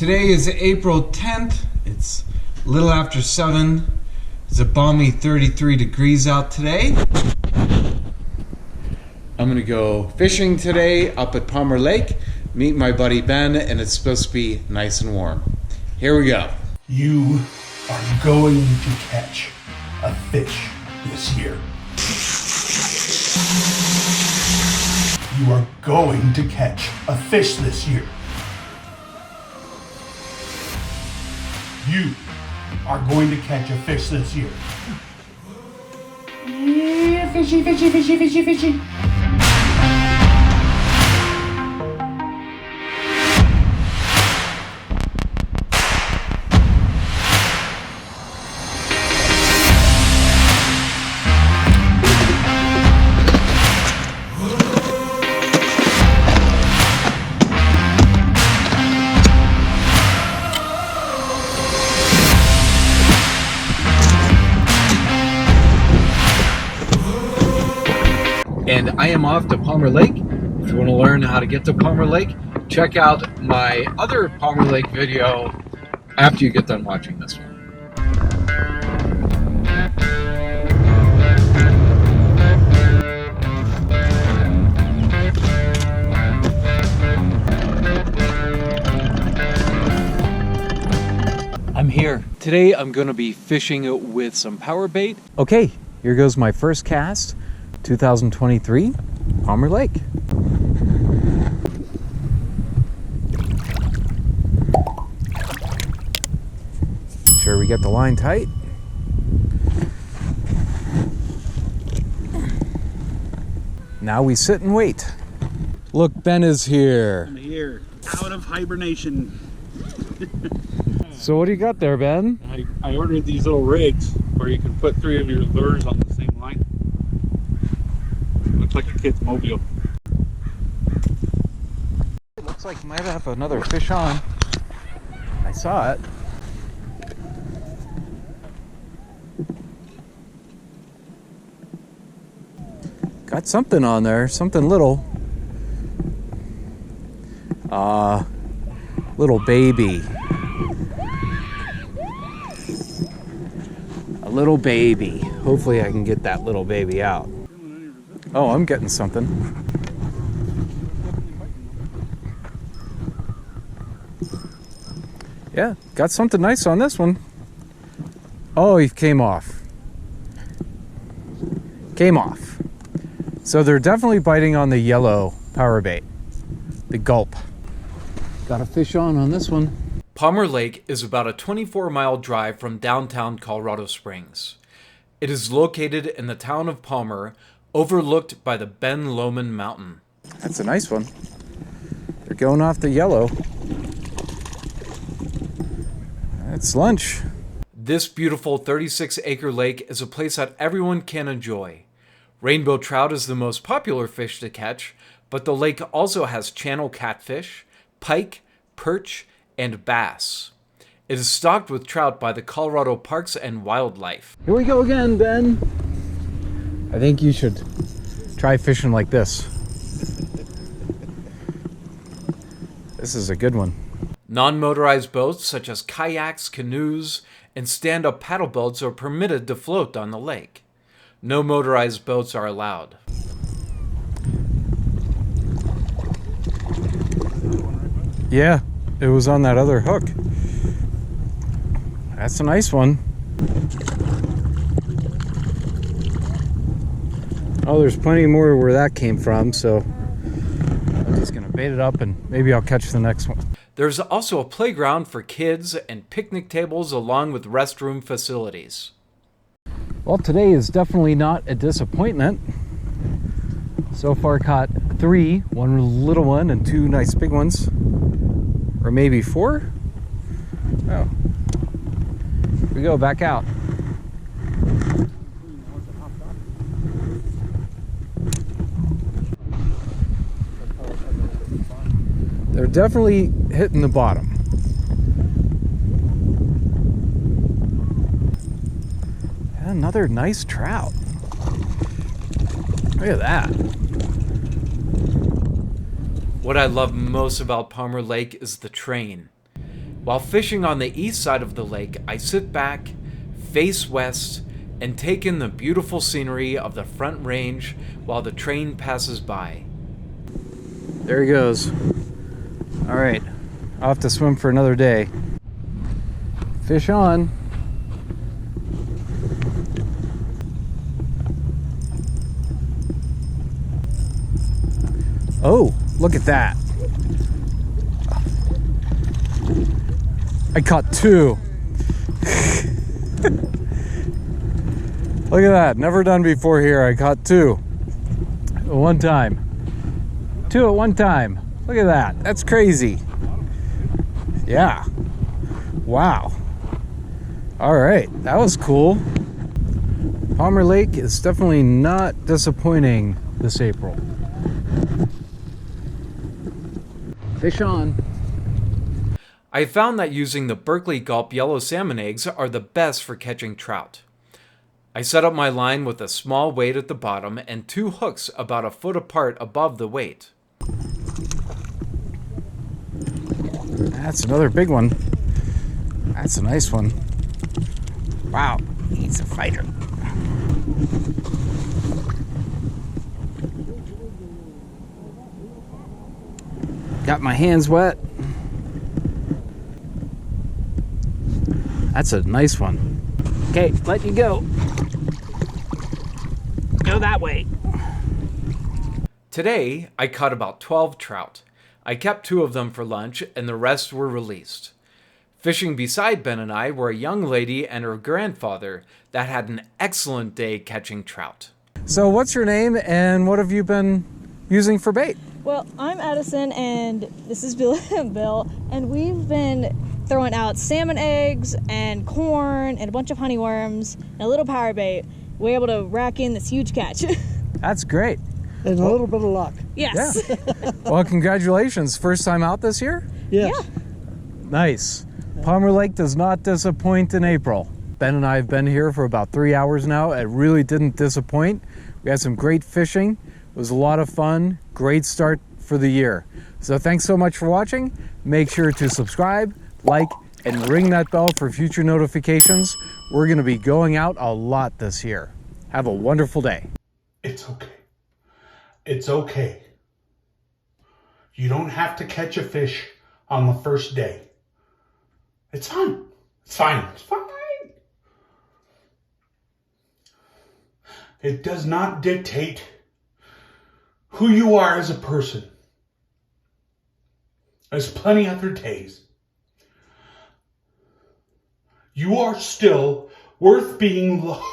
Today is April 10th. It's a little after 7. It's a balmy 33 degrees out today. I'm gonna go fishing today up at Palmer Lake, meet my buddy Ben, and it's supposed to be nice and warm. Here we go. You are going to catch a fish this year. You are going to catch a fish this year. You are going to catch a fish this year. Yeah, fishy, fishy, fishy, fishy, fishy. And I am off to Palmer Lake. If you want to learn how to get to Palmer Lake, check out my other Palmer Lake video after you get done watching this one. I'm here. Today I'm going to be fishing with some power bait. Okay, here goes my first cast. 2023 Palmer Lake. Sure we get the line tight. Now we sit and wait. Look, Ben is here. I'm here, out of hibernation. So what do you got there, Ben? I ordered these little rigs where you can put 3 of your lures on the same line. Looks like a kid's mobile. It looks like you might have another fish on. I saw it. Got something on there, something little. Little baby. A little baby. Hopefully I can get that little baby out. Oh, I'm getting something. Yeah, got something nice on this one. Oh, he came off. Came off. So they're definitely biting on the yellow power bait, the gulp. Got a fish on this one. Palmer Lake is about a 24-mile drive from downtown Colorado Springs. It is located in the town of Palmer, overlooked by the Ben Lomond Mountain. That's a nice one. They're going off the yellow. It's lunch. This beautiful 36-acre lake is a place that everyone can enjoy. Rainbow trout is the most popular fish to catch, but the lake also has channel catfish, pike, perch, and bass. It is stocked with trout by the Colorado Parks and Wildlife. Here we go again, Ben. I think you should try fishing like this. This is a good one. Non-motorized boats such as kayaks, canoes, and stand-up paddle boats are permitted to float on the lake. No motorized boats are allowed. Yeah, it was on that other hook. That's a nice one. Oh, there's plenty more where that came from, so I'm just gonna bait it up and maybe I'll catch the next one. There's also a playground for kids and picnic tables along with restroom facilities. Well, today is definitely not a disappointment. So far caught 3, one little one and 2 nice big ones. Or maybe 4? Oh. Here we go, back out. They're definitely hitting the bottom. And another nice trout. Look at that. What I love most about Palmer Lake is the train. While fishing on the east side of the lake, I sit back, face west, and take in the beautiful scenery of the Front Range while the train passes by. There he goes. All right, I'll have to swim for another day. Fish on. Oh, look at that. I caught 2. Look at that, never done before here. I caught 2 at one time. 2 at one time. Look at that, that's crazy. Yeah, wow. All right, that was cool. Palmer Lake is definitely not disappointing this April. Fish on. I found that using the Berkeley Gulp yellow salmon eggs are the best for catching trout. I set up my line with a small weight at the bottom and 2 hooks about a foot apart above the weight. That's another big one. That's a nice one. Wow, he's a fighter. Got my hands wet. That's a nice one. Okay, let you go. Go that way. Today, I caught about 12 trout. I kept 2 of them for lunch and the rest were released. Fishing beside Ben and I were a young lady and her grandfather that had an excellent day catching trout. So what's your name and what have you been using for bait? Well, I'm Addison and this is Bill, and we've been throwing out salmon eggs and corn and a bunch of honeyworms and a little power bait. We're able to rack in this huge catch. That's great. And a little bit of luck. Yes. Yeah. Well, congratulations. First time out this year? Yes. Yeah. Nice. Palmer Lake does not disappoint in April. Ben and I have been here for about 3 hours now. It really didn't disappoint. We had some great fishing. It was a lot of fun. Great start for the year. So thanks so much for watching. Make sure to subscribe, like, and ring that bell for future notifications. We're going to be going out a lot this year. Have a wonderful day. It's okay. It's okay. You don't have to catch a fish on the first day. It's fine. It's fine. It's fine. It does not dictate who you are as a person. There's plenty other days. You are still worth being loved.